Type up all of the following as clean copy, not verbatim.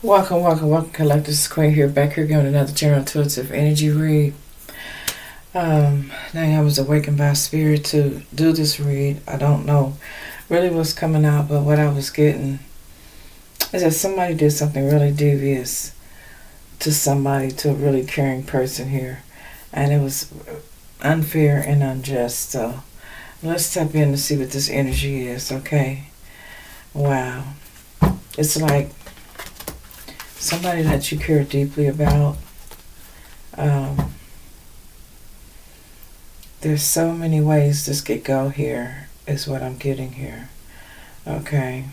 Welcome, collectors. This is Queen here, back here giving another general intuitive energy read. Now I was awakened by spirit to do this read. I don't know really what's coming out, but what I was getting is that somebody did something really devious to somebody, to a really caring person here, and it was unfair and unjust. So let's tap in to see what this energy is. Okay. Wow. It's like somebody that you care deeply about. There's so many ways this could go here, is what I'm getting here. Okay.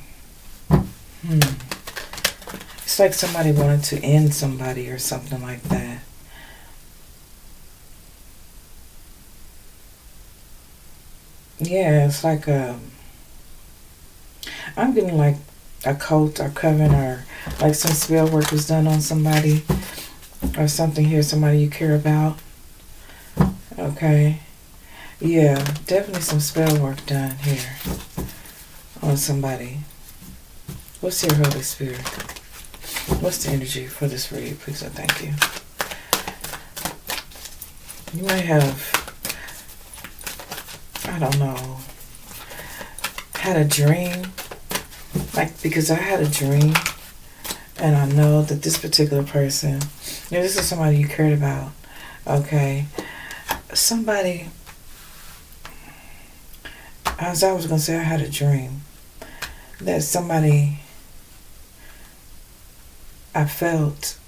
It's like somebody wanted to end somebody or something like that. Yeah, it's like I'm getting like a cult or coven, or like some spell work was done on somebody or something here, somebody you care about. Okay. Yeah, definitely some spell work done here on somebody. What's your Holy Spirit? What's the energy for this read, please? I thank you. You might have, I don't know, had a dream. Like, because I had a dream, and I know that this particular person, this is somebody you cared about, okay? Somebody, as I was going to say, I had a dream that somebody, I felt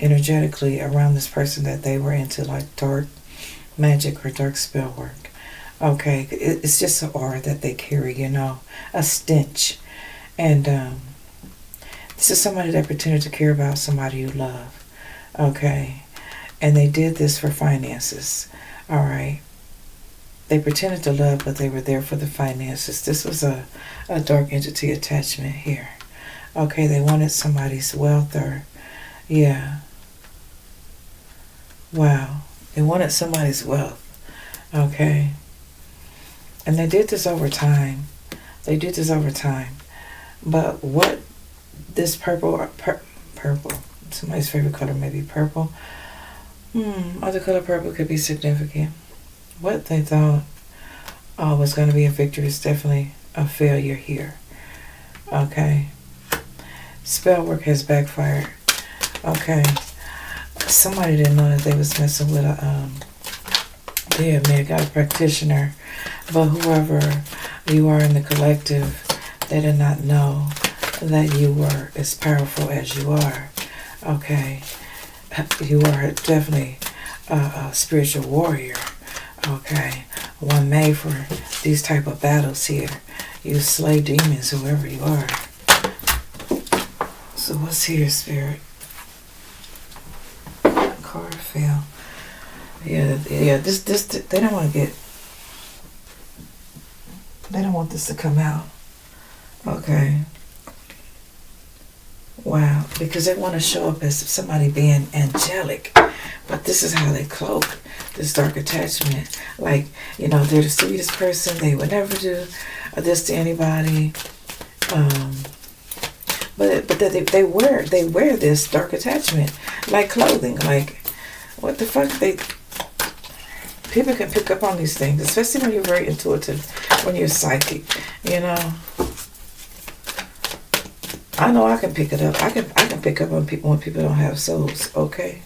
energetically around this person that they were into like dark magic or dark spell work. Okay, it's just an aura that they carry, a stench. And this is somebody that pretended to care about somebody you love. Okay. And they did this for finances. All right. They pretended to love, but they were there for the finances. This was a dark entity attachment here. Okay. They wanted somebody's wealth, or, yeah. Wow. They wanted somebody's wealth. Okay. And they did this over time. But what this purple, somebody's favorite color may be purple. Other color purple could be significant. What they thought was going to be a victory is definitely a failure here. Okay. Spell work has backfired. Okay. Somebody didn't know that they was messing with a God practitioner. But whoever you are in the collective, they did not know that you were as powerful as you are. Okay. You are definitely a spiritual warrior. Okay. One made for these type of battles here. You slay demons, whoever you are. So what's here, Spirit? Card fell. Yeah, this they don't want to get, they don't want this to come out. Okay. Wow. Because they want to show up as somebody being angelic. But this is how they cloak this dark attachment. Like, they're the sweetest person. They would never do this to anybody. But they wear this dark attachment like clothing. Like, what the fuck? People can pick up on these things, especially when you're very intuitive, when you're psychic, I know I can pick it up. I can pick up on people when people don't have souls, okay?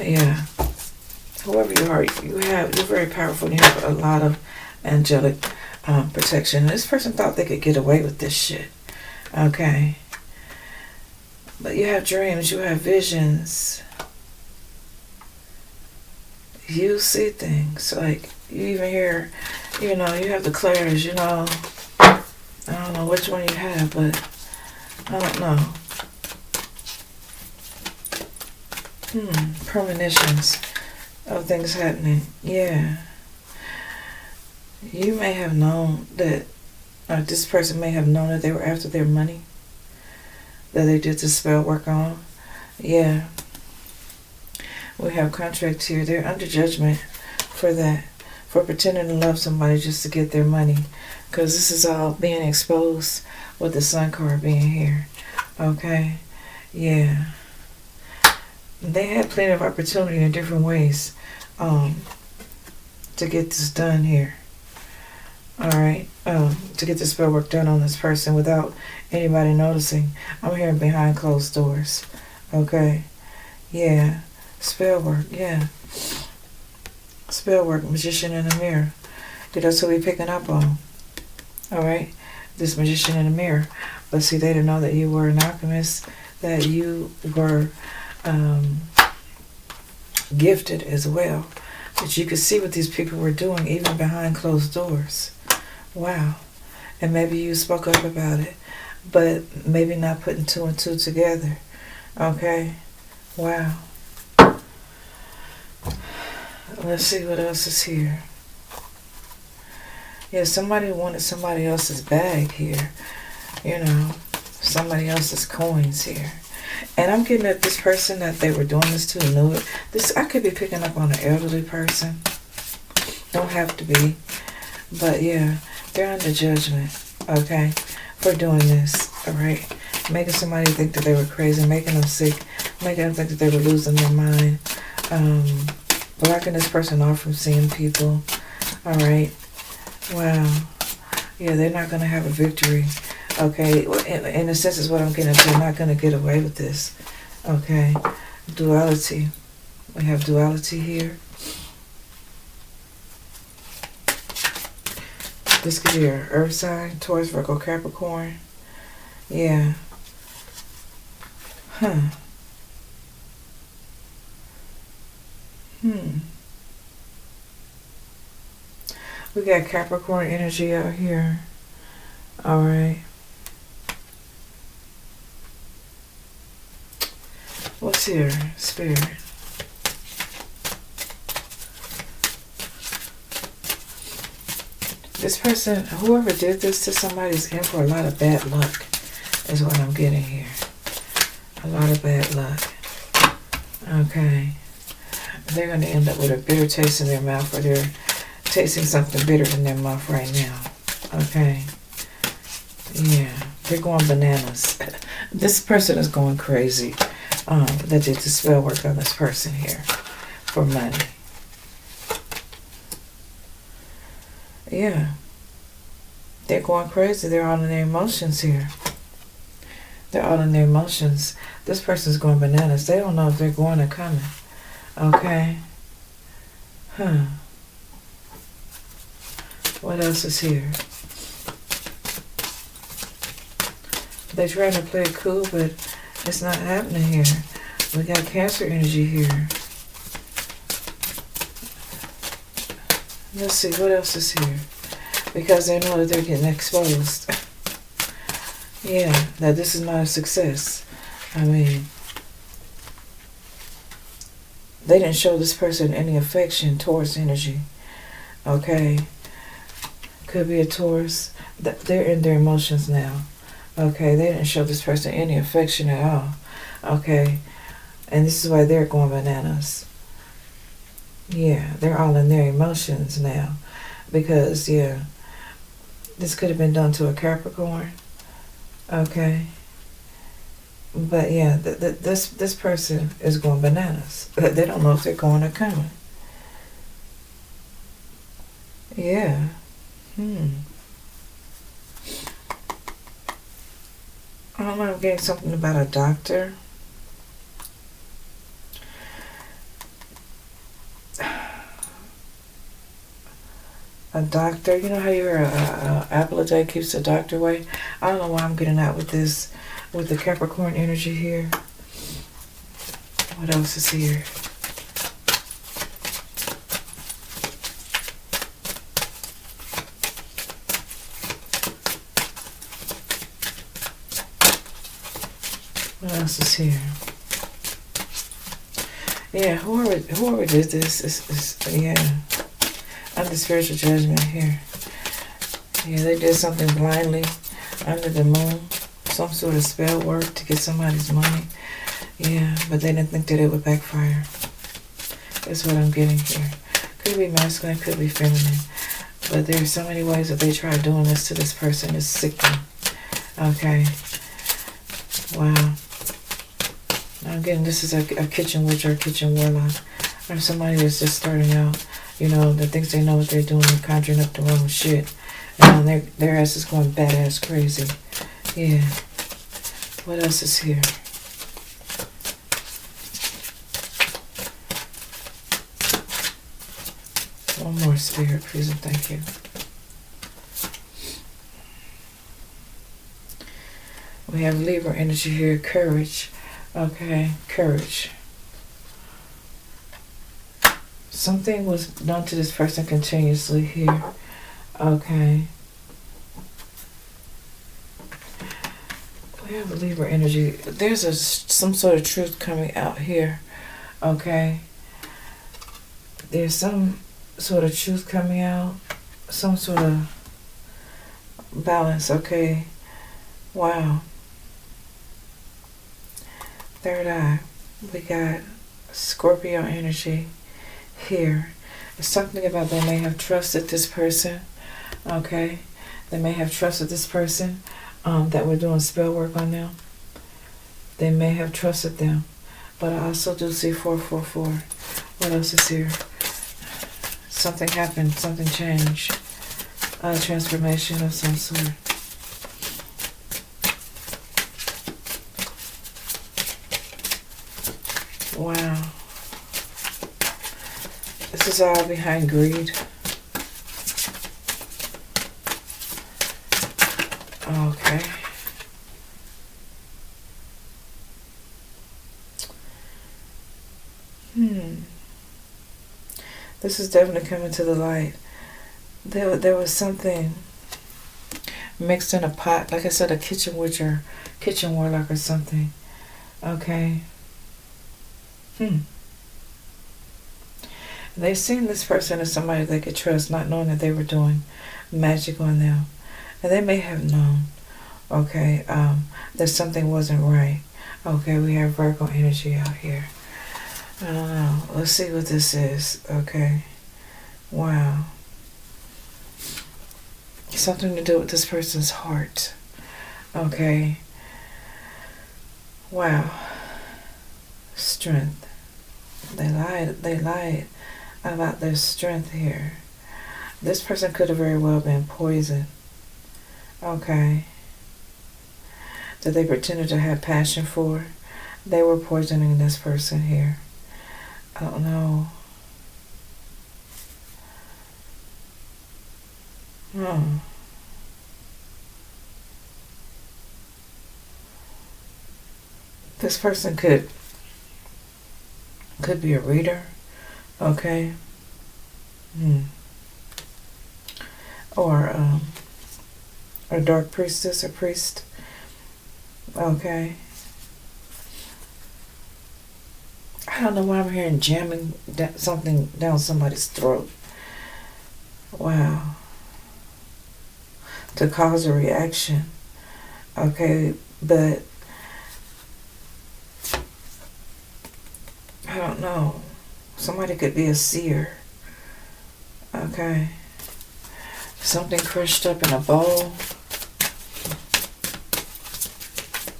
Yeah. Whoever you are, you're very powerful. You have a lot of angelic protection. And this person thought they could get away with this shit, okay? But you have dreams, you have visions. You see things, like you even hear, you have the clairs, I don't know which one you have, but I don't know. Premonitions of things happening. Yeah. You may have known that, or this person may have known that they were after their money, that they did the spell work on. Yeah. We have contracts here. They're under judgment for that, for pretending to love somebody just to get their money. Because this is all being exposed with the sun card being here. Okay. Yeah. They had plenty of opportunity in different ways to get this done here. Alright, to get the spell work done on this person without anybody noticing. I'm hearing behind closed doors. Okay, yeah, spell work, yeah. Spell work, magician in the mirror. That's what we're picking up on. Alright, this magician in the mirror. But see, they didn't know that you were an alchemist, that you were gifted as well. That you could see what these people were doing even behind closed doors. Wow. And maybe you spoke up about it, but maybe not putting two and two together. Okay? Wow. Let's see what else is here. Yeah, somebody wanted somebody else's bag here. You know, somebody else's coins here. And I'm getting at this person that they were doing this to knew it. This, I could be picking up on an elderly person. Don't have to be. But yeah, they're under judgment, okay, for doing this, alright? Making somebody think that they were crazy, making them sick, making them think that they were losing their mind, blocking this person off from seeing people, alright? Wow. Yeah, they're not going to have a victory, okay? In a sense is what I'm getting at. They're not going to get away with this, okay? Duality. We have duality here. This could be your earth sign, Taurus, Virgo, Capricorn. Yeah. Huh. We got Capricorn energy out here. Alright. What's here? Spirit. This person, whoever did this to somebody, is in for a lot of bad luck, is what I'm getting here. A lot of bad luck. Okay. They're going to end up with a bitter taste in their mouth, or they're tasting something bitter in their mouth right now. Okay. Yeah. They're going bananas. This person is going crazy. That did the spell work on this person here for money. Yeah. They're going crazy. They're all in their emotions here. They're all in their emotions. This person's going bananas. They don't know if they're going or coming. Okay. Huh. What else is here? They're trying to play it cool, but it's not happening here. We got Cancer energy here. Let's see, what else is here? Because they know that they're getting exposed. Yeah, that this is not a success. I mean, they didn't show this person any affection towards energy. Okay? Could be a Taurus. They're in their emotions now. Okay? They didn't show this person any affection at all. Okay? And this is why they're going bananas. Yeah, they're all in their emotions now. Because, yeah, this could have been done to a Capricorn. Okay? But, yeah, this person is going bananas. They don't know if they're going or coming. Yeah. I don't know, I'm getting something about a doctor. A doctor, you know how you're a apple a day keeps the doctor away? I don't know why I'm getting out with this, with the Capricorn energy here. What else is here? What else is here? Yeah, whoever did this is yeah, under spiritual judgment here. Yeah, they did something blindly under the moon, some sort of spell work to get somebody's money. Yeah, but they didn't think that it would backfire. That's what I'm getting here. Could be masculine, could be feminine. But there's so many ways that they try doing this to this person. It's sickening. Okay. Wow. I'm getting this is a kitchen witch or a kitchen warlock. Or somebody that's just starting out, you know, that thinks they know what they're doing and conjuring up the wrong shit. And their ass is going badass crazy. Yeah. What else is here? One more, Spirit, please and thank you. We have Libra energy here, courage. Okay, courage. Something was done to this person continuously here. Okay. We have Libra energy. There's some sort of truth coming out here. Okay. There's some sort of truth coming out. Some sort of balance. Okay. Wow. Third eye. We got Scorpio energy here. It's something about they may have trusted this person. Okay. They may have trusted this person that we're doing spell work on them. They may have trusted them. But I also do see 444. What else is here? Something happened. Something changed. A transformation of some sort. Wow. This is all behind greed. Okay. This is definitely coming to the light. There was something mixed in a pot. Like I said, a kitchen witch or kitchen warlock or something. Okay. They seen this person as somebody they could trust, not knowing that they were doing magic on them. And they may have known, okay, that something wasn't right. Okay, we have Virgo energy out here. I don't know. Let's see what this is. Okay. Wow. Something to do with this person's heart. Okay. Wow. Strength. They lied about their strength here. This person could have very well been poisoned. Okay. That they pretended to have passion for. They were poisoning this person here. I don't know. This person could be a reader. Okay. Or a dark priestess or priest. Okay. I don't know why I'm hearing jamming something down somebody's throat. Wow. To cause a reaction. Okay, but I don't know. Somebody could be a seer. Okay. Something crushed up in a bowl.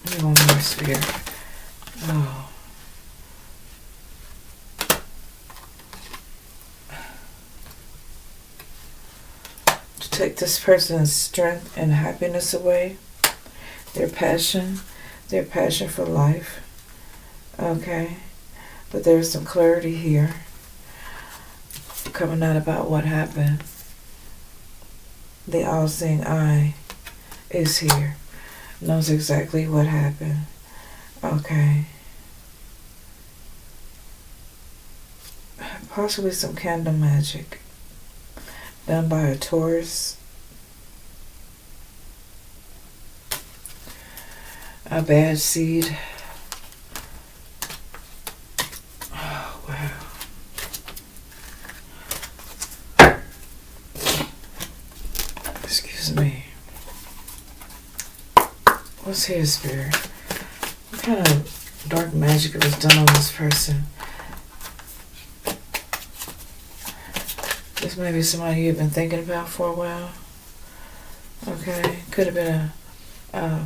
Give me one more, Spirit. Oh. To take this person's strength and happiness away. Their passion for life. Okay. But there's some clarity here coming out about what happened. The all-seeing eye is here. Knows exactly what happened. Okay. Possibly some candle magic done by a Taurus. A bad seed. Oh, wow. Excuse me. What's here, Spirit? What kind of dark magic was done on this person? This may be somebody you've been thinking about for a while. Okay. Could have been a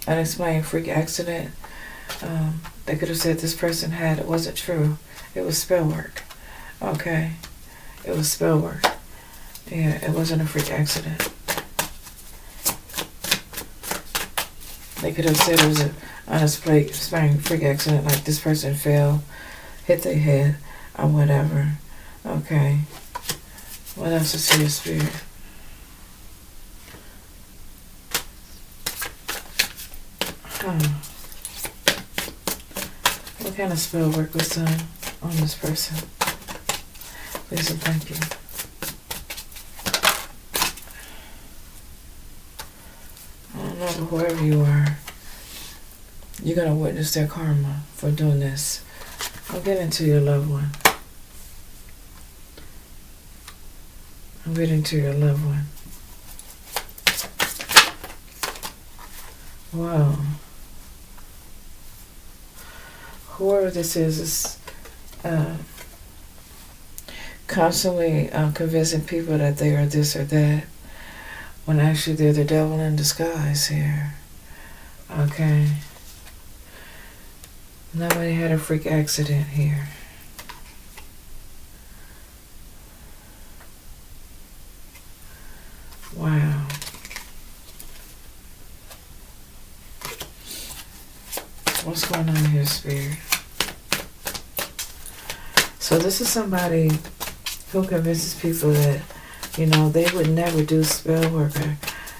unexplained freak accident They could have said this person had, it wasn't true. It was spell work. Okay. It was spell work. Yeah, it wasn't a freak accident. They could have said it was an unexplained freak accident, like this person fell, hit their head, or whatever. Okay. What else is here, Spirit? What kind of spell work was done on this person? Please and thank you. I don't know, but whoever you are, you're going to witness their karma for doing this. I'll get into your loved one. I'm getting to your loved one. Wow. Whoever this is constantly convincing people that they are this or that, when actually they're the devil in disguise here. Okay. Nobody had a freak accident here. Wow. What's going on here, Spirit? So this is somebody who convinces people that, you know, they would never do spell work, or,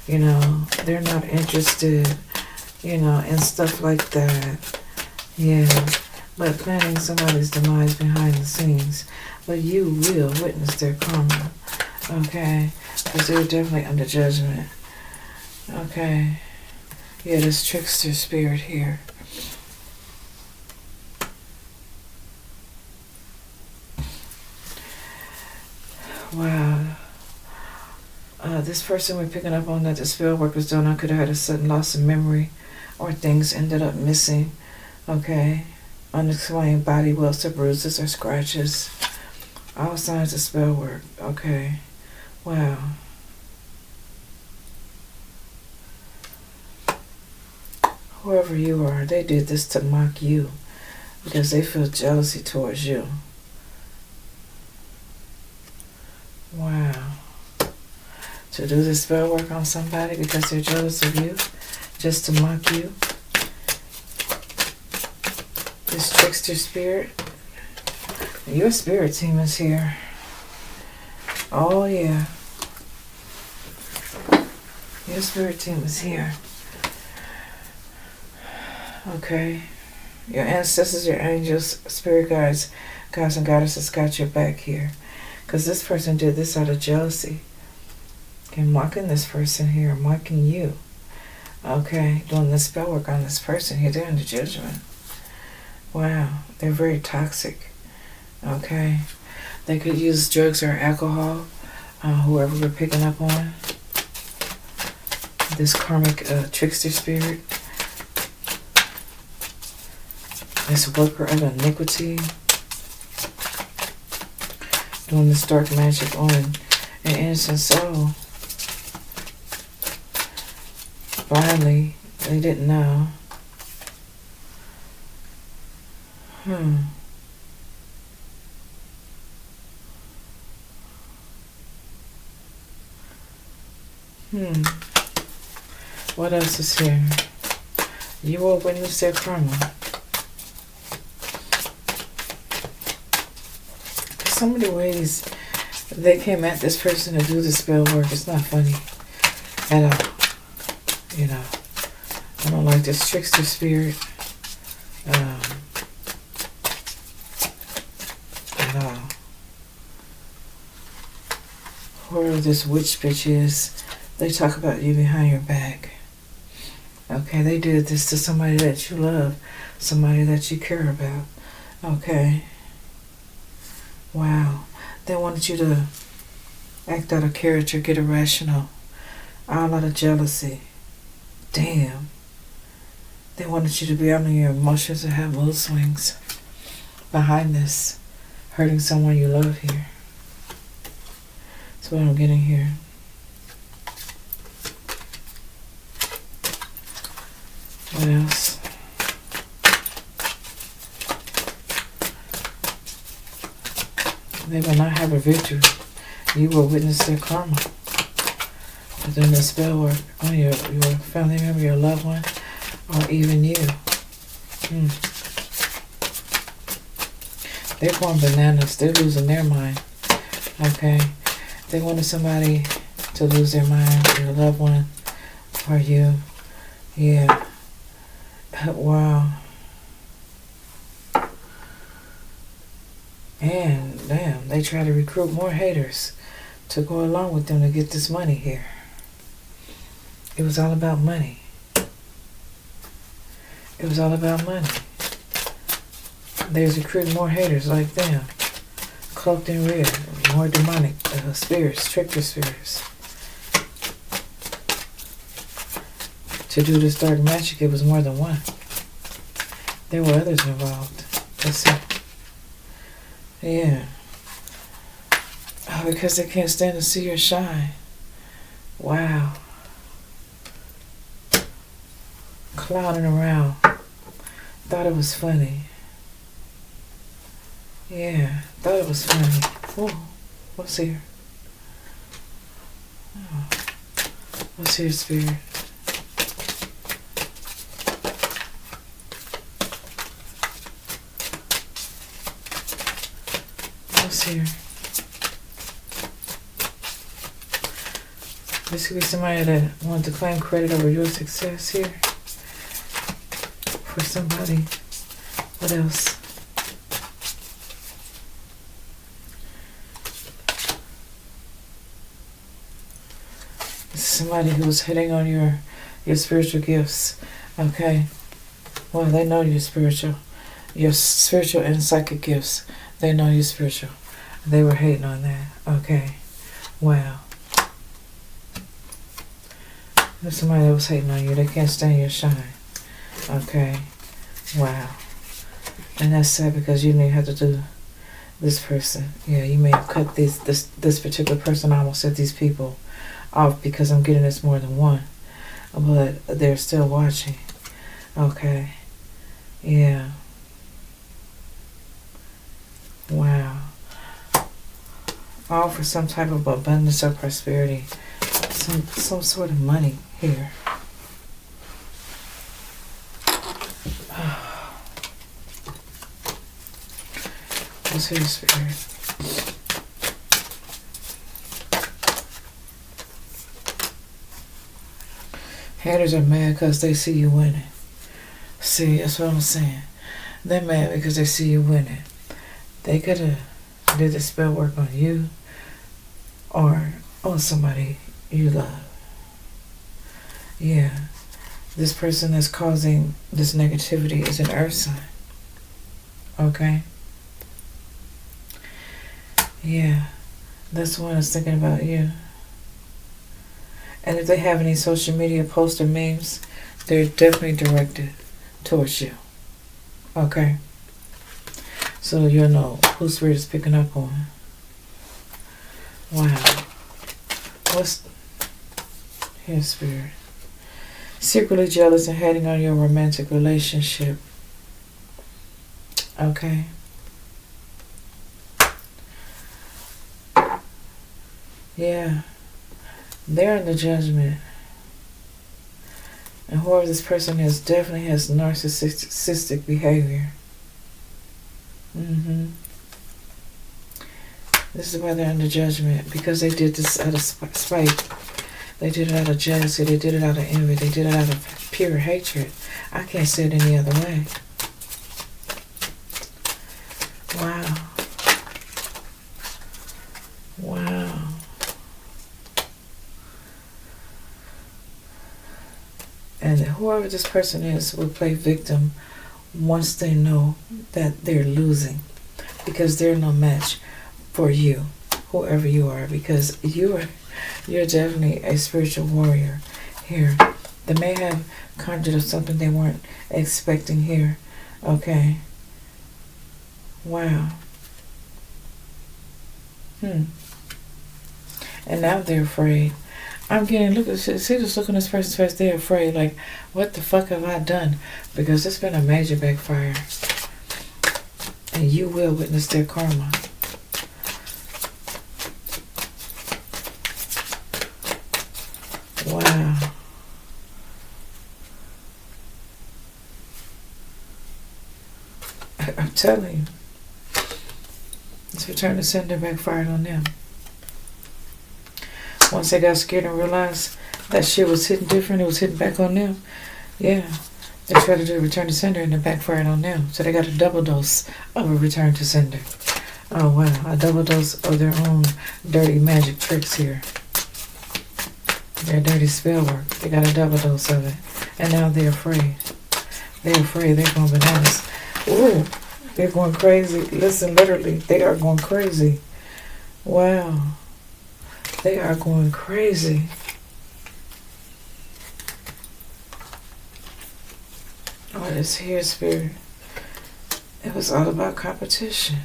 you know, they're not interested, you know, in stuff like that. Yeah, but planning somebody's demise behind the scenes. But you will witness their karma, okay? Because they're definitely under judgment, okay? Yeah, this trickster spirit here. Wow. This person we're picking up on that the spell work was done on could have had a sudden loss of memory, or things ended up missing. Okay. Unexplained body welts or bruises or scratches. All signs of spell work. Okay. Wow. Whoever you are, they did this to mock you because they feel jealousy towards you. Wow. To do this spell work on somebody because they're jealous of you, just to mock you. This trickster spirit. Your spirit team is here. Oh yeah. Your spirit team is here. Okay. Your ancestors, your angels, spirit guides, gods and goddesses got your back here. Because this person did this out of jealousy. And mocking this person here, mocking you. Okay, doing this spell work on this person here, they're under judgment. Wow, they're very toxic. Okay, they could use drugs or alcohol, whoever we're picking up on. This karmic trickster spirit. This worker of iniquity. Doing this dark magic on an innocent soul. Blindly, they didn't know. What else is here? You will witness their karma. So many ways they came at this person to do the spell work. It's not funny at all. You know, I don't like this trickster spirit at all. Whoever this witch bitch is, they talk about you behind your back. Okay, they did this to somebody that you love, somebody that you care about. Okay. Wow. They wanted you to act out of character, get irrational, all out of jealousy. Damn. They wanted you to be out on your emotions and have mood swings. Behind this, hurting someone you love here. That's what I'm getting here. What else? They will not have a victory. You will witness their karma. Doing the spell work on your family member, your loved one, or even you. They're going bananas. They're losing their mind. Okay? They wanted somebody to lose their mind, your loved one, or you. Yeah. Wow. And damn, they try to recruit more haters to go along with them to get this money here. It was all about money. It was all about money. They was recruiting more haters like them, cloaked in red, more demonic spirits, trickster spirits. To do this dark magic, it was more than one. There were others involved. Let's see. Yeah. Oh, because they can't stand to see your shine. Wow. Clowning around. Thought it was funny. Yeah, thought it was funny. Oh, what's here? Oh. What's here, Spirit? What's here? This could be somebody that wants to claim credit over your success here. For somebody. What else? This is somebody who's hitting on your spiritual gifts. Okay? Well, they know you're spiritual. Your spiritual and psychic gifts. They know you're spiritual. They were hating on that. Okay. Wow. There's somebody that was hating on you. They can't stand your shine. Okay. Wow. And that's sad because you may have to do this person. Yeah, you may have cut this particular person. I almost said these people off because I'm getting this more than one. But they're still watching. Okay. Yeah. Wow. All for some type of abundance or prosperity. Some sort of money here. What's here, Spirit? Haters are mad because they see you winning. See, that's what I'm saying. They're mad because they see you winning. They could have did the spell work on you or on somebody you love. Yeah. This person that's causing this negativity is an earth sign. Okay? Yeah. That's the one that's thinking about you. And if they have any social media posts or memes, they're definitely directed towards you. Okay? So you'll know who Spirit is picking up on. Wow. What's here, Spirit? Secretly jealous and hating on your romantic relationship. Okay. Yeah. They're in the judgment. And whoever this person is definitely has narcissistic behavior. This is why they're under judgment. Because they did this out of spite. They did it out of jealousy. They did it out of envy. They did it out of pure hatred. I can't say it any other way. Wow. Wow. And whoever this person is will play victim once they know that they're losing. Because they're no match for you, whoever you are. Because you're definitely a spiritual warrior here. They may have conjured up something they weren't expecting here. Okay. Wow. And now they're afraid. I'm getting, see, just look on this person's face, they're afraid, like, what the fuck have I done? Because it's been a major backfire. And you will witness their karma. I'm telling you. This return to sender backfired on them. Once they got scared and realized that shit was hitting different, it was hitting back on them. Yeah. They tried to do a return to sender and it backfired on them. So they got a double dose of a return to sender. Oh wow, a double dose of their own dirty magic tricks here. Their dirty spell work. They got a double dose of it. And now they're afraid. They're afraid. They're going bananas. Ooh, they're going crazy. Listen, literally, they are going crazy. Wow. They are going crazy. What is here, Spirit? It was all about competition.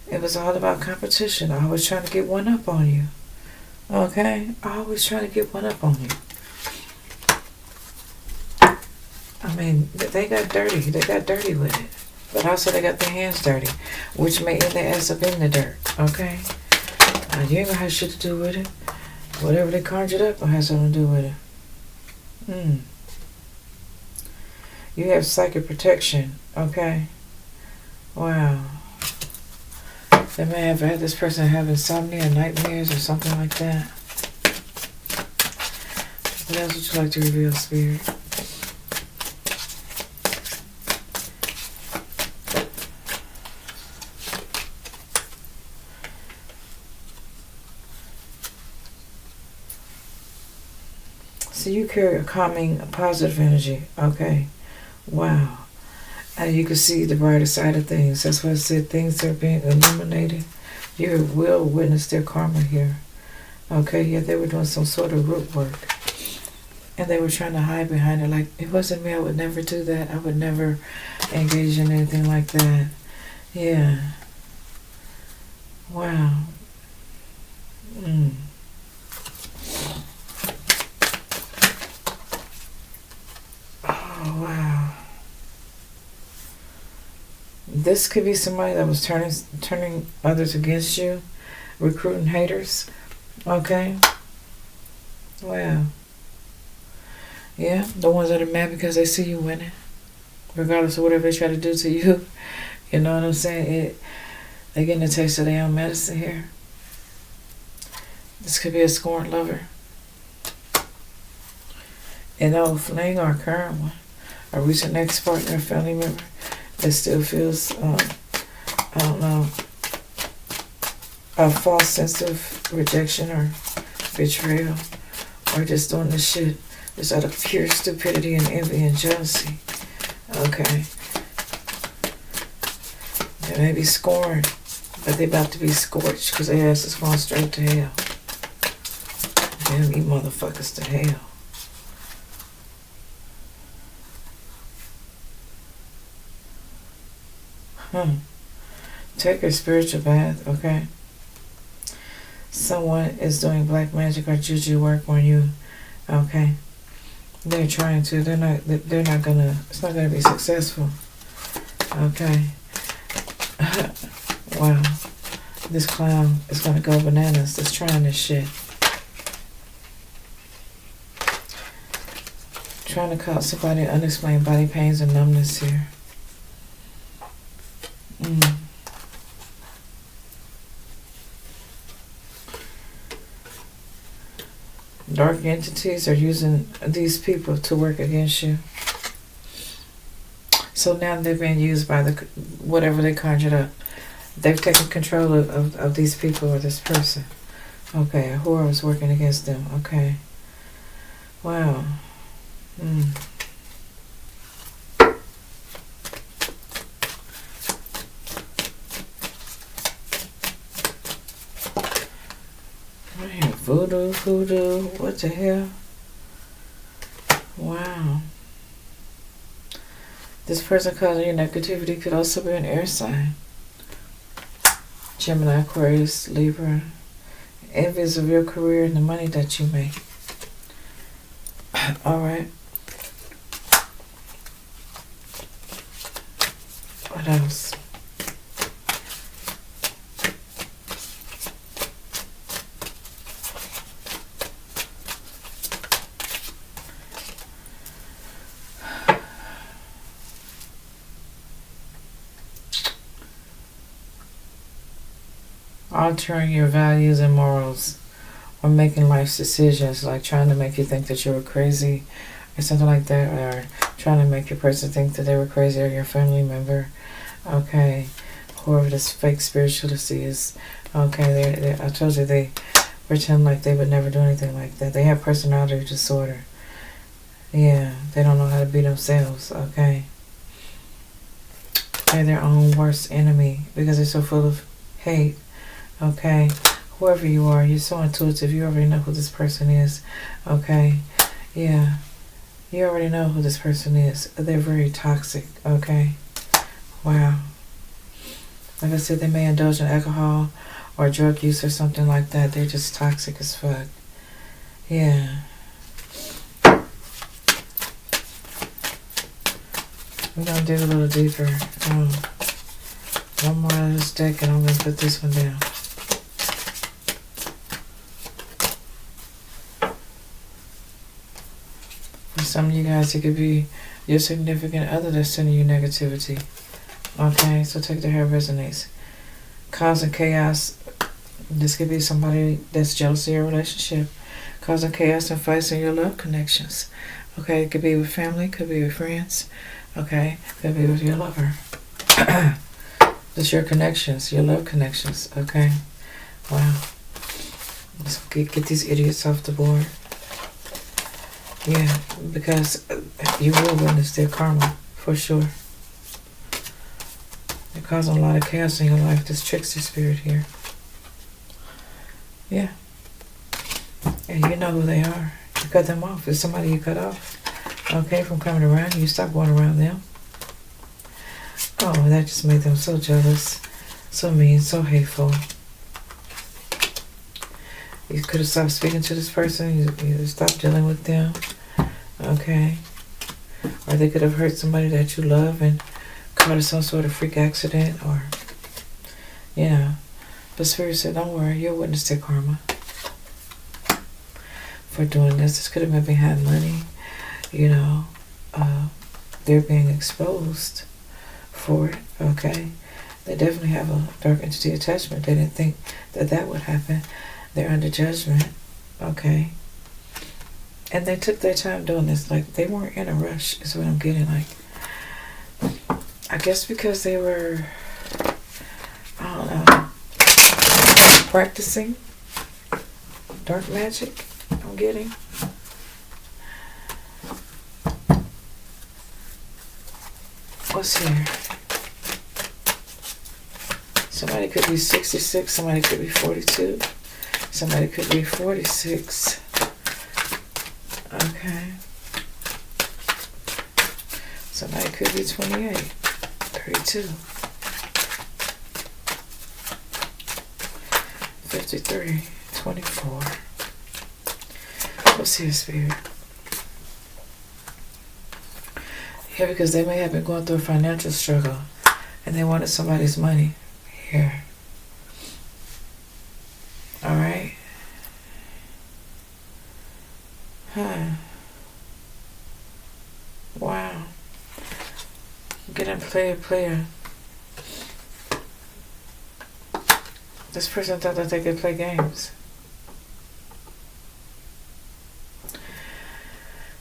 It was all about competition. I was trying to get one up on you. Okay? I always try to get one up on you. I mean, they got dirty. They got dirty with it. But also they got their hands dirty, which may end their ass up in the dirt. Okay? You ain't gonna have shit to do with it. Whatever they conjured up will have something to do with it. You have psychic protection. Okay? Wow. They may have had this person have insomnia, nightmares, or something like that. What else would you like to reveal, Spirit? So you carry a calming, a positive energy. Okay. Wow. And you can see the brighter side of things. That's why I said things are being illuminated. You will witness their karma here. Okay, yeah, they were doing some sort of root work. And they were trying to hide behind it. Like, it wasn't me. I would never do that. I would never engage in anything like that. Yeah. Wow. Oh, wow. This could be somebody that was turning others against you, recruiting haters. Okay? Wow. Yeah, the ones that are mad because they see you winning, regardless of whatever they try to do to you. You know what I'm saying? They're getting a taste of their own medicine here. This could be a scorned lover. An old fling or a current one. A recent ex-partner, a family member that still feels, I don't know, a false sense of rejection or betrayal, or just doing this shit just out of pure stupidity and envy and jealousy. Okay. They may be scorned, but they about to be scorched because their ass is going straight to hell. Damn you motherfuckers to hell. Take a spiritual bath, okay? Someone is doing black magic or juju work on you, okay? They're trying to. They're not gonna. It's not gonna be successful, okay? Wow, this clown is gonna go bananas. Just trying this shit. Trying to cause somebody unexplained body pains and numbness here. Dark entities are using these people to work against you. So now they're being used by whatever they conjured up. They've taken control of these people or this person. Okay, whoever is working against them. Okay. Wow. Voodoo, what the hell? Wow. This person causing you negativity could also be an air sign. Gemini, Aquarius, Libra. Envious of your career and the money that you make. Alright. What else? altering your values and morals, or making life's decisions, like trying to make you think that you were crazy or something like that, or trying to make your person think that they were crazy, or your family member. Okay, whoever this fake spiritualist is. Okay, I told you they pretend like they would never do anything like that. They have personality disorder. Yeah, they don't know how to be themselves. Okay, they're their own worst enemy because they're so full of hate. Okay, whoever you are, you're so intuitive. You already know who this person is. Okay, yeah, you already know who this person is. They're very toxic. Okay, wow. Like I said, they may indulge in alcohol or drug use or something like that. They're just toxic as fuck. Yeah. We're going to dig a little deeper. One more out of this deck and I'm going to put this one down. For some of you guys, it could be your significant other that's sending you negativity. Okay, so take the hair resonates. Causing chaos. This could be somebody that's jealous of your relationship. Causing chaos and fights in your love connections. Okay, it could be with family, could be with friends. Okay, could be with your lover. Just your connections, your love connections. Okay, wow. Let's get these idiots off the board. Yeah, because you will witness their karma, for sure. They're causing a lot of chaos in your life, this trickster spirit here. Yeah. And you know who they are. You cut them off. It's somebody you cut off. Okay, from coming around you. Stop going around them. Oh, that just made them so jealous. So mean, so hateful. You could have stopped speaking to this person. You stopped dealing with them. Okay. Or they could have hurt somebody that you love and caught some sort of freak accident, or, you know. But Spirit said, don't worry, you'll witness their karma for doing this. This could have been behind money, you know. They're being exposed for it, okay. They definitely have a dark entity attachment. They didn't think that that would happen. They're under judgment, okay. And they took their time doing this. Like, they weren't in a rush, is what I'm getting. Like, I guess because they were, I don't know, practicing dark magic, I'm getting. What's here? Somebody could be 66, somebody could be 42, somebody could be 46. Okay. Somebody could be 28, 32, 53, 24. What's here, Spirit? Yeah, because they may have been going through a financial struggle and they wanted somebody's money. Here. Alright. Huh. Wow. Getting player. This person thought that they could play games.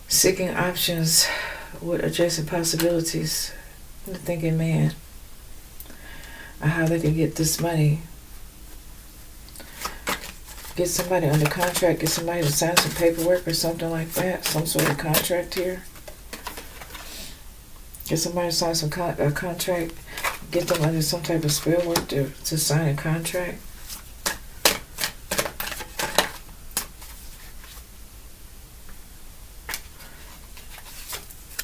Seeking options with adjacent possibilities. The thinking man. How they can get this money. Get somebody under contract. Get somebody to sign some paperwork or something like that. Some sort of contract here. Get somebody to sign some contract. Get them under some type of spellwork to sign a contract.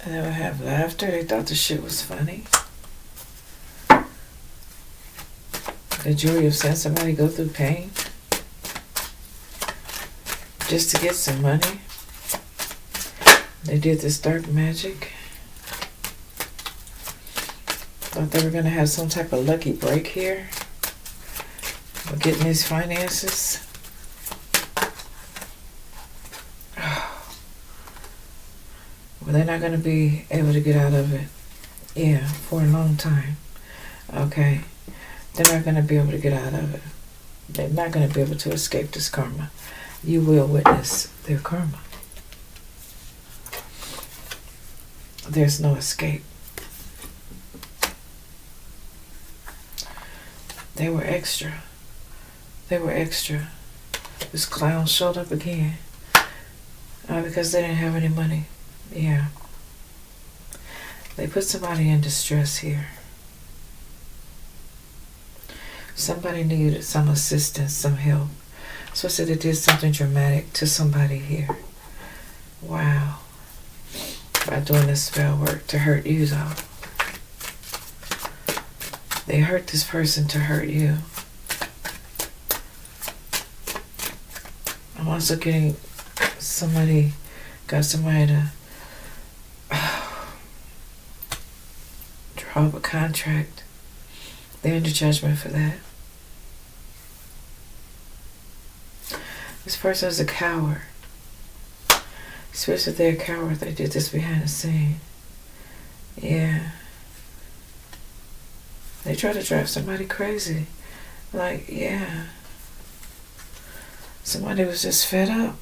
And they would have laughter. They thought the shit was funny. The joy of seeing somebody go through pain just to get some money. They did this dark magic. Thought they were going to have some type of lucky break here. We're getting these finances. Well, they're not going to be able to get out of it. Yeah, for a long time. Okay. They're not going to be able to get out of it. They're not going to be able to escape this karma. You will witness their karma. There's no escape. They were extra. They were extra. This clown showed up again. Because they didn't have any money. Yeah. They put somebody in distress here. Somebody needed some assistance, some help. So I said they did something dramatic to somebody here. Wow. By doing this spell work to hurt you, though. They hurt this person to hurt you. I'm also getting somebody, got somebody to draw up a contract. They're under judgment for that. This person is a coward. Especially if they're a coward, they did this behind the scene. Yeah. They try to drive somebody crazy. Like, yeah. Somebody was just fed up.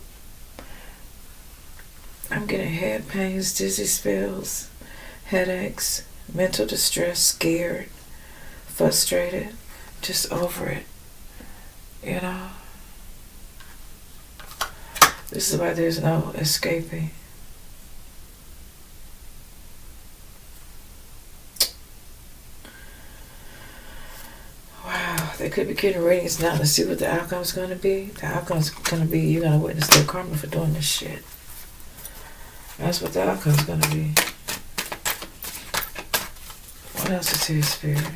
I'm getting head pains, dizzy spells, headaches, mental distress, scared, frustrated, just over it. You know? This is why there's no escaping. Wow, they could be getting readings now to see what the outcome's going to be. The outcome's going to be you're going to witness their karma for doing this shit. That's what the outcome's going to be. What else is here, Spirit?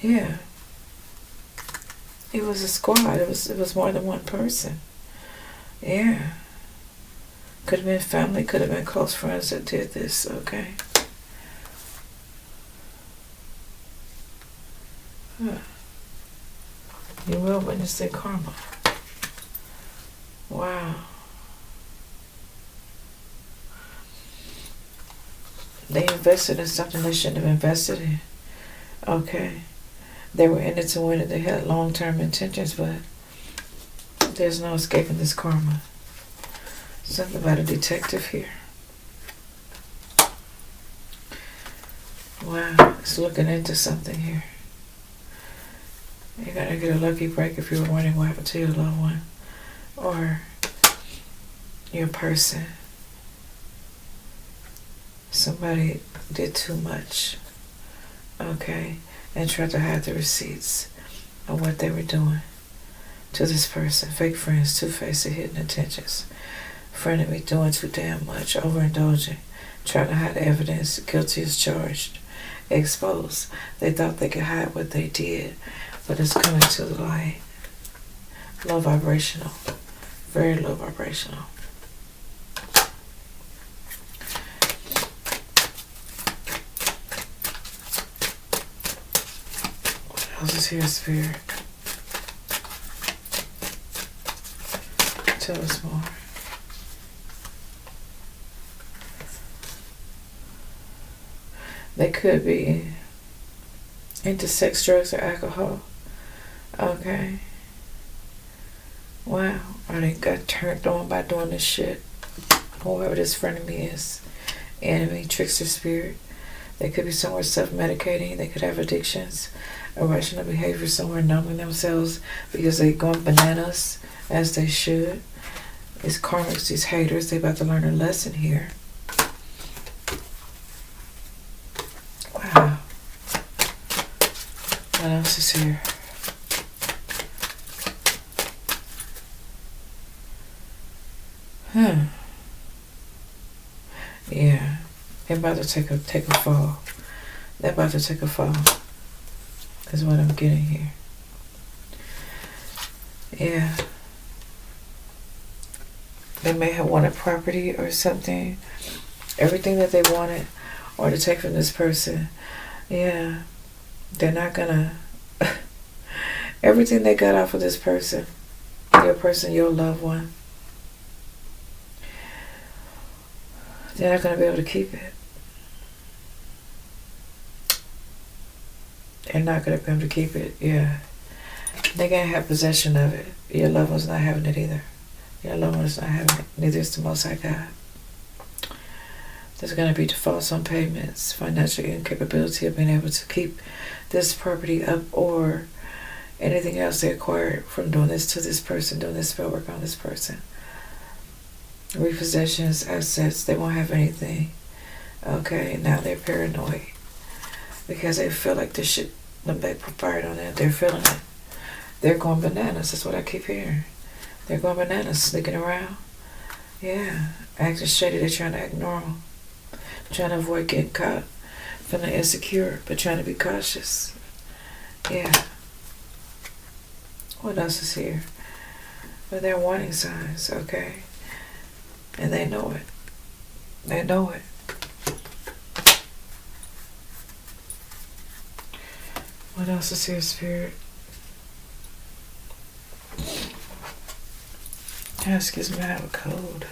Yeah. It was a squad. It was more than one person. Yeah. Could have been family, could have been close friends that did this, okay? Huh. You will witness their karma. Wow. They invested in something they shouldn't have invested in. Okay. They were in it to win it. They had long-term intentions, but there's no escaping this karma. Something about a detective here. Wow, it's looking into something here. You're gonna get a lucky break if you were wondering what happened to your loved one or your person. Somebody did too much, okay, and tried to hide the receipts of what they were doing to this person. Fake friends, two-faced, hidden intentions. Frenemy doing too damn much, overindulging, trying to hide evidence, guilty as charged, exposed. They thought they could hide what they did, but it's coming to the light. Low vibrational, very low vibrational. What else is here, Spirit? Tell us more. They could be into sex, drugs, or alcohol. Okay. Wow. Or they got turned on by doing this shit. Whoever this friend of me is. Enemy, trickster spirit. They could be somewhere self-medicating. They could have addictions. Irrational behavior somewhere numbing themselves because they're going bananas as they should. These karmics, these haters, they about to learn a lesson here. Wow. What else is here? Yeah. They're about to take a fall. They're about to take a fall. Is what I'm getting here. Yeah. They may have wanted property or something. Everything that they wanted or to take from this person. Yeah. They're not gonna... Everything they got off of this person. Your person, your loved one. They're not going to be able to keep it. They're not going to be able to keep it. Yeah. They can't have possession of it. Your loved one's not having it either. Your loved one's not having it. Neither is the Most High God. There's going to be defaults on payments, financial incapability of being able to keep this property up, or anything else they acquired from doing this to this person, doing this spell work on this person. Repossessions, assets, they won't have anything. Okay, now they're paranoid because they feel like this shit done backfired on them. They're feeling it. They're going bananas. That's what I keep hearing. They're going bananas, sneaking around. Yeah, acting shady. They're trying to act normal. Trying to avoid getting caught. Feeling insecure, but trying to be cautious. Yeah. What else is here? Well, they're warning signs, okay? And they know it. They know it. What else is here, Spirit? Yeah, excuse me, I have a cold.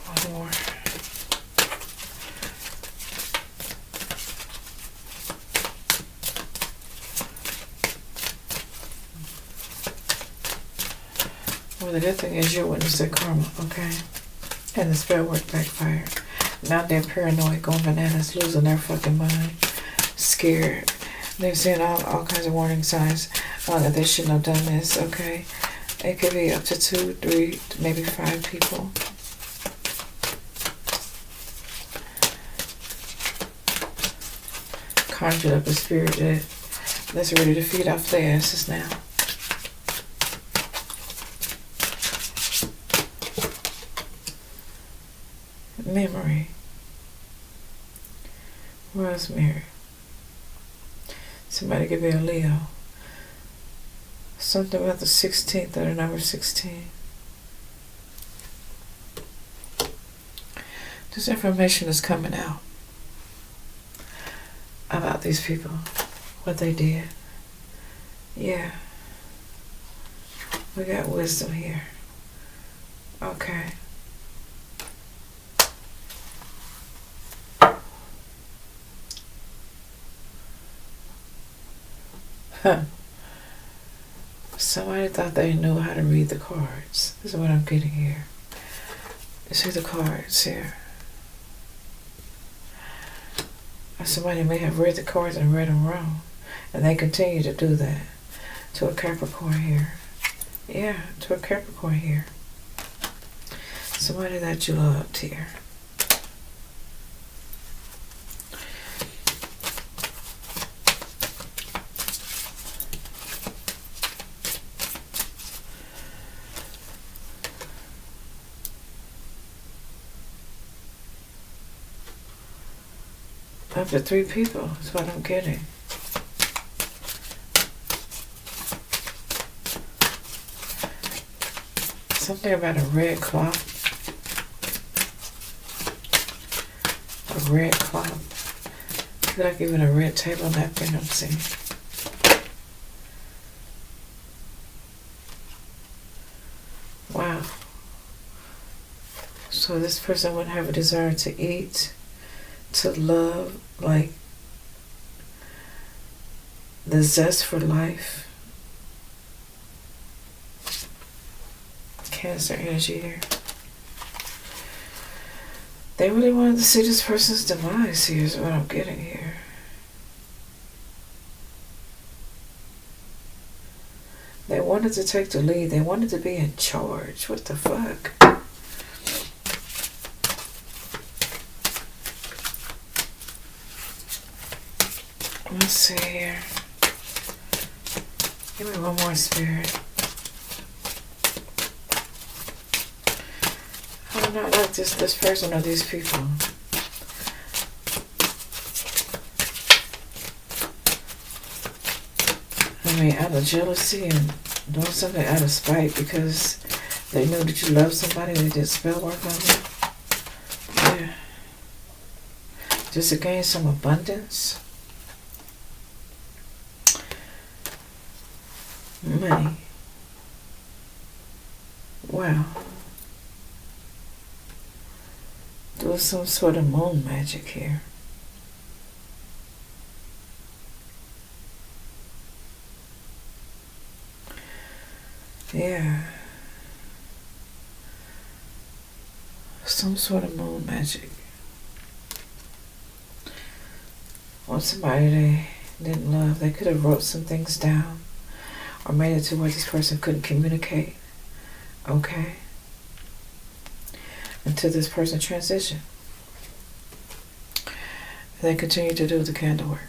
One more. Well, the good thing is you witnessed their karma, okay? And the spell work backfired. Now they're paranoid, going bananas, losing their fucking mind, scared. They're seeing all kinds of warning signs that they shouldn't have done this, okay? It could be up to 2, 3, maybe 5 people. Conjured up a spirit that's ready to feed off their asses now. Memory. Rosemary. Somebody could be a Leo. Something about the 16th or the number 16. This information is coming out about these people, what they did. Yeah. We got wisdom here. Okay. Huh. Somebody thought they knew how to read the cards. This is what I'm getting here. You see the cards here. Somebody may have read the cards and read them wrong. And they continue to do that. To a Capricorn here. Yeah, to a Capricorn here. Somebody that you loved here. Up to 3 people is what I'm getting. Something about a red cloth. A red cloth. I feel like even a red table napkin I'm seeing. Wow. So this person would have a desire to eat, to love, like the zest for life. Cancer energy here. They really wanted to see this person's demise here is what I'm getting here. They wanted to take the lead. They wanted to be in charge. What the fuck? Let's see here. Give me one more, Spirit. I do not like this person or these people. I mean, out of jealousy and doing something out of spite because they knew that you love somebody and they did spell work on them. Yeah. Just to gain some abundance. Money. Wow. There was some sort of moon magic here. Yeah. Some sort of moon magic. Or somebody they didn't love. They could have wrote some things down or made it to where this person couldn't communicate. Okay? Until this person transitioned. They continue to do the candle work.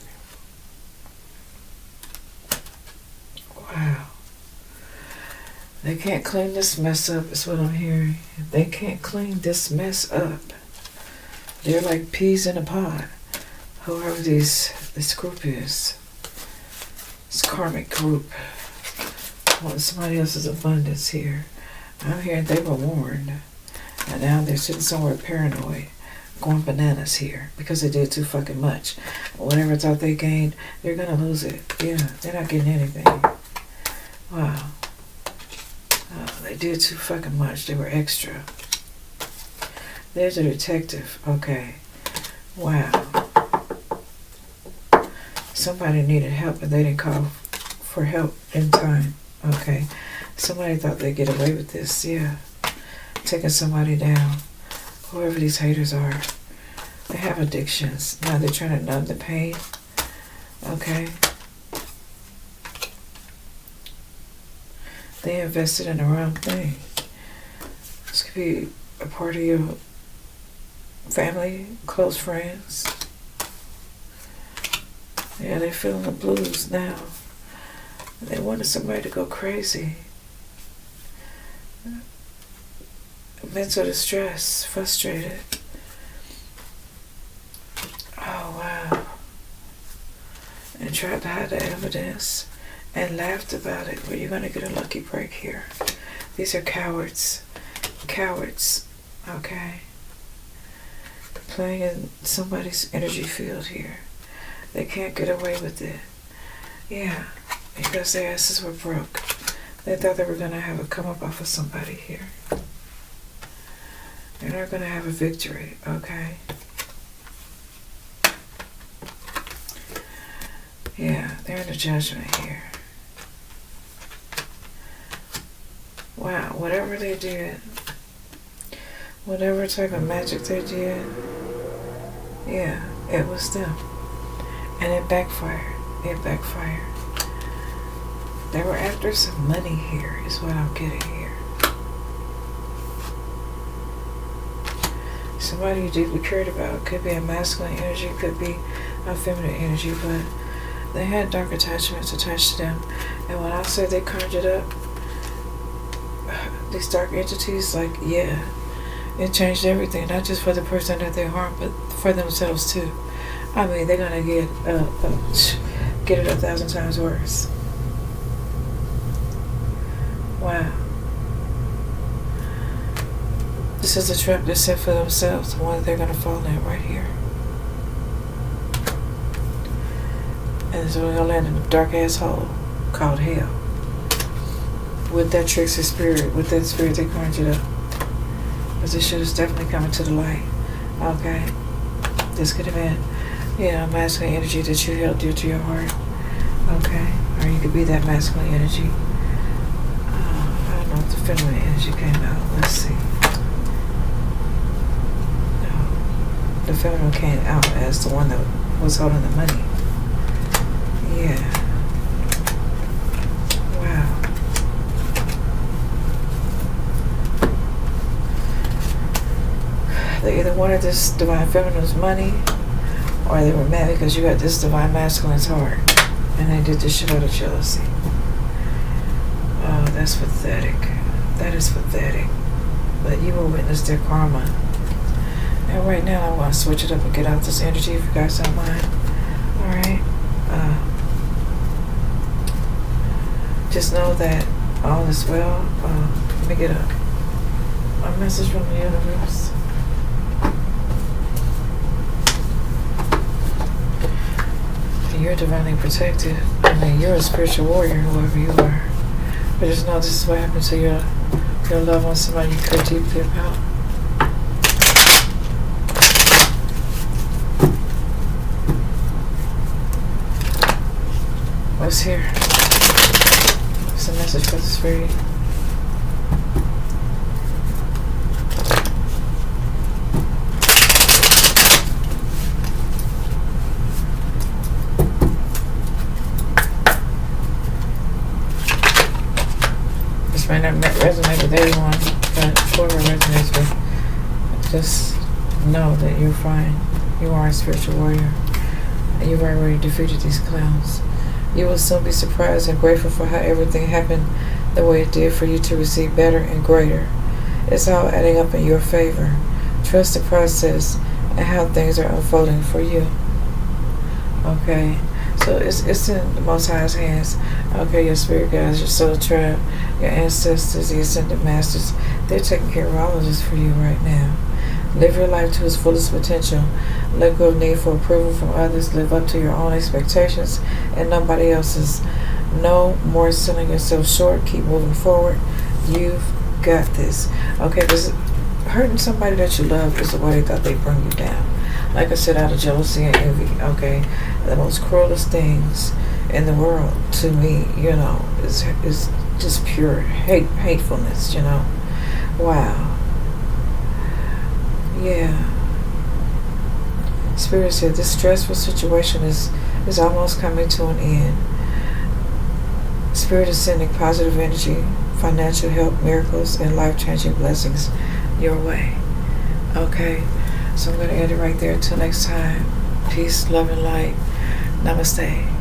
Wow. They can't clean this mess up, is what I'm hearing. They can't clean this mess up. They're like peas in a pod. Whoever this group is. This karmic group. Want somebody else's abundance here. I'm hearing they were warned. And now they're sitting somewhere paranoid. Going bananas here. Because they did too fucking much. Whatever thought they gained, they're gonna lose it. Yeah, they're not getting anything. Wow. They did too fucking much. They were extra. There's a detective. Okay. Wow. Somebody needed help and they didn't call for help in time. Okay. Somebody thought they'd get away with this. Yeah. Taking somebody down. Whoever these haters are. They have addictions. Now they're trying to numb the pain. Okay. They invested in the wrong thing. This could be a part of your family, close friends. Yeah, they're feeling the blues now. They wanted somebody to go crazy. Mental distress, frustrated. Oh, wow. And tried to hide the evidence. And laughed about it. Well, you're going to get a lucky break here. These are cowards. Cowards. Okay. Playing in somebody's energy field here. They can't get away with it. Yeah. Because their asses were broke. They thought they were going to have a come up off of somebody here. They're not going to have a victory. Okay. Yeah. They're in the judgment here. Wow, whatever they did, whatever type of magic they did, yeah, it was them. And it backfired. It backfired. They were after some money here, is what I'm getting here. Somebody you deeply cared about. Could be a masculine energy, could be a feminine energy, but they had dark attachments attached to them. And when I say they conjured up these dark entities, like, yeah, it changed everything, not just for the person that they harmed, but for themselves too. I mean, they're gonna get it 1,000 times worse. Wow. This is a trap they set for themselves, the one that they're gonna fall in right here. And so we're gonna land in a dark ass hole called hell. With that trickster spirit, with that spirit they conjured up. Because this shit is definitely coming to the light. Okay. This could have been, masculine energy that you held dear to your heart. Okay. Or you could be that masculine energy. I don't know if the feminine energy came out. Let's see. No. The feminine came out as the one that was holding the money. Yeah. Wow. They either wanted this divine feminine's money, or they were mad because you got this divine masculine's heart, and they did this shit out of jealousy. Oh, that's pathetic. That is pathetic. But you will witness their karma. And right now, I want to switch it up and get out this energy if you guys don't mind. Alright? Just know that all is well. Let me get a message from the universe. You're divinely protected. I mean, you're a spiritual warrior, whoever you are. But just know this is what happened to your Your love on somebody you care deeply about. What's here? What's the message for this reading? This may not resonate with everyone, but whoever resonates with, just know that you're fine. You are a spiritual warrior, and you've already defeated these clowns. You will soon be surprised and grateful for how everything happened the way it did for you to receive better and greater. It's all adding up in your favor. Trust the process and how things are unfolding for you. Okay, so it's in the Most High's hands. Okay, your spirit guides, your soul tribe, your ancestors, the ascended masters, they're taking care of all of this for you right now. Live your life to its fullest potential. Let go of need for approval from others. Live up to your own expectations and nobody else's. No more selling yourself short. Keep moving forward. You've got this. Okay, this hurting somebody that you love is the way that they bring you down. Like I said, out of jealousy and envy. Okay, the most cruelest things in the world to me, you know, is just pure hatefulness. You know, wow. Yeah. Spirit said this stressful situation is almost coming to an end. Spirit is sending positive energy, financial help, miracles, and life-changing blessings your way. Okay, so I'm going to end it right there. Until next time, peace, love, and light. Namaste.